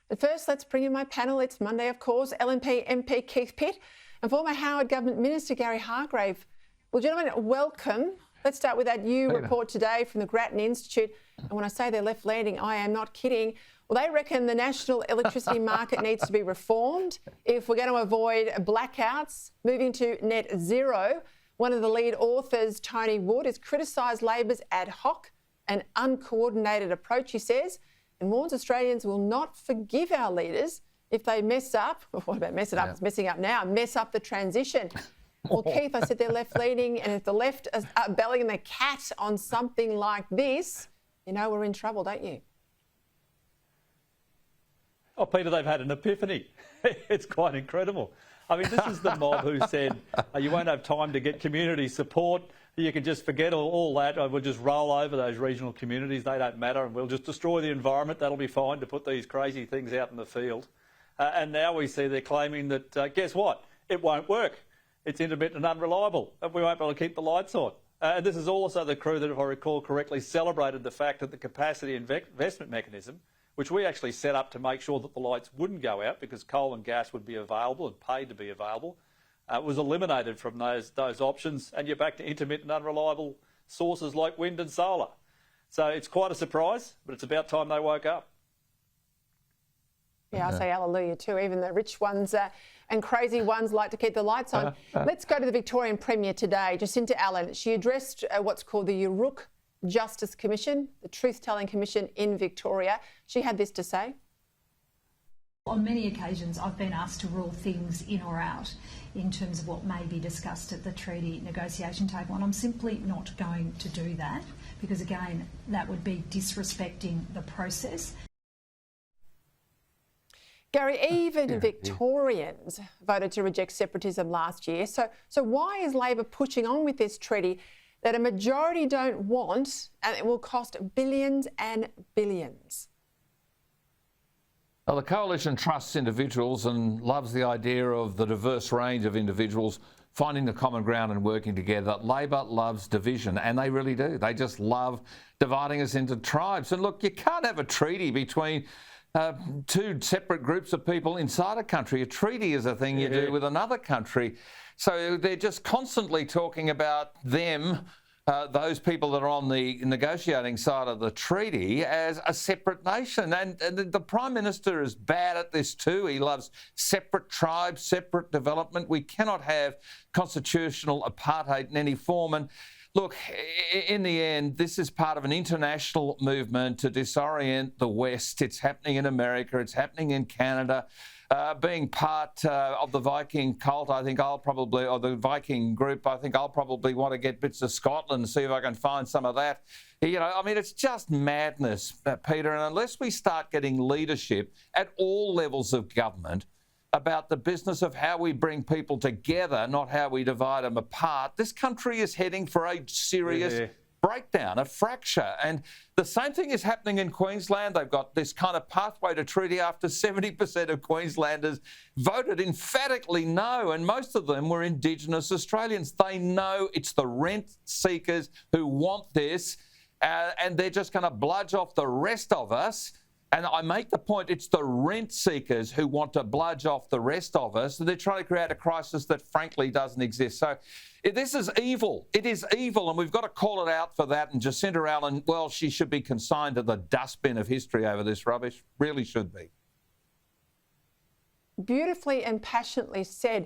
But first, let's bring in my panel. It's Monday, of course. LNP MP Keith Pitt and former Howard Government Minister Gary Hardgrave. Well, gentlemen, welcome. Let's start with that new report today from the Grattan Institute. And when I say they're left-leaning, I am not kidding. Well, they reckon the national electricity market needs to be reformed if we're going to avoid blackouts, moving to net zero. One of the lead authors, Tony Wood, has criticised Labor's ad hoc and uncoordinated approach, he says, and warns Australians will not forgive our leaders if they mess up. Well, what about mess it up? It's messing up now. Mess up the transition. Well, Keith, I said they're left-leaning, and if the left are bellying the cat on something like this, you know we're in trouble, don't you? Oh, Peter, they've had an epiphany. It's quite incredible. I mean, this is the mob who said, you won't have time to get community support. You can just forget all that. We'll just roll over those regional communities. They don't matter, and we'll just destroy the environment. That'll be fine to put these crazy things out in the field. And now we see they're claiming that, guess what? It won't work. It's intermittent and unreliable, and we won't be able to keep the lights on. And this is also the crew that, if I recall correctly, celebrated the fact that the capacity investment mechanism, which we actually set up to make sure that the lights wouldn't go out because coal and gas would be available and paid to be available, was eliminated from those options, and you're back to intermittent, unreliable sources like wind and solar. So it's quite a surprise, but it's about time they woke up. Yeah, I say hallelujah too. Even the rich ones and crazy ones like to keep the lights on. Let's go to the Victorian Premier today, Jacinta Allan. She addressed what's called the Yoorook Justice Commission, the Truth-Telling Commission in Victoria. She had this to say. On many occasions, I've been asked to rule things in or out in terms of what may be discussed at the treaty negotiation table, and I'm simply not going to do that because, again, that would be disrespecting the process. Gary, even Victorians voted to reject separatism last year. So why is Labor pushing on with this treaty that a majority don't want, and it will cost billions and billions? Well, the Coalition trusts individuals and loves the idea of the diverse range of individuals finding the common ground and working together. Labor loves division, and they really do. They just love dividing us into tribes. And look, you can't have a treaty between two separate groups of people inside a country. A treaty is a thing you do with another country. So they're just constantly talking about them, those people that are on the negotiating side of the treaty, as a separate nation. And the Prime Minister is bad at this too. He loves separate tribes, separate development. We cannot have constitutional apartheid in any form. And look, in the end, this is part of an international movement to disorient the West. It's happening in America. It's happening in Canada. Being part of the Viking cult, I think I'll probably, or the Viking group, I think I'll probably want to get bits of Scotland and see if I can find some of that. You know, I mean, it's just madness, Peter. And unless we start getting leadership at all levels of government about the business of how we bring people together, not how we divide them apart, this country is heading for a serious breakdown, a fracture. And the same thing is happening in Queensland. They've got this kind of pathway to treaty after 70% of Queenslanders voted emphatically no, and most of them were Indigenous Australians. They know it's the rent seekers who want this, and they're just going to bludge off the rest of us. And I make the point, it's the rent seekers who want to bludge off the rest of us. And they're trying to create a crisis that frankly doesn't exist. So this is evil. It is evil, and we've got to call it out for that. And Jacinta Allan, well, she should be consigned to the dustbin of history over this rubbish. Really should be. Beautifully and passionately said.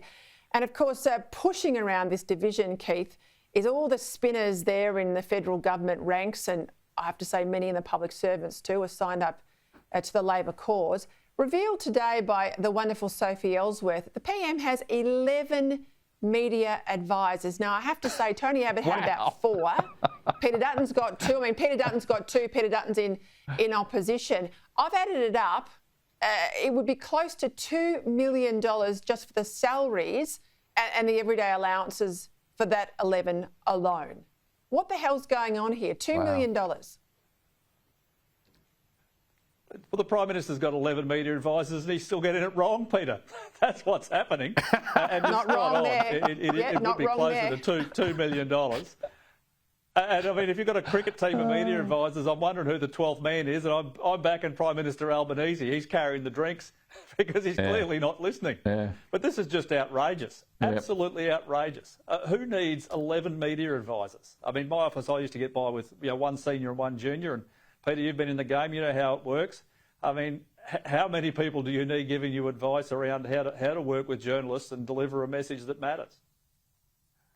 And of course, pushing around this division, Keith, is all the spinners there in the federal government ranks, and I have to say many in the public servants too are signed up to the Labor cause. Revealed today by the wonderful Sophie Ellsworth, the PM has 11 media advisors. Now, I have to say, Tony Abbott had about 4. Peter Dutton's got 2. I mean, Peter Dutton's got 2. Peter Dutton's in opposition. I've added it up. It would be close to $2 million just for the salaries and the everyday allowances for that 11 alone. What the hell's going on here? $2 million. Well, the Prime Minister's got 11 media advisors and he's still getting it wrong, Peter. That's what's happening. And not wrong there. It would be closer to $2 million. And I mean, if you've got a cricket team of media advisors, I'm wondering who the 12th man is. And I'm backing Prime Minister Albanese. He's carrying the drinks because he's clearly not listening. Yeah. But this is just outrageous. Absolutely outrageous. Who needs 11 media advisors? I mean, my office, I used to get by with one senior and one junior. And Peter, you've been in the game. You know how it works. I mean, how many people do you need giving you advice around how to work with journalists and deliver a message that matters?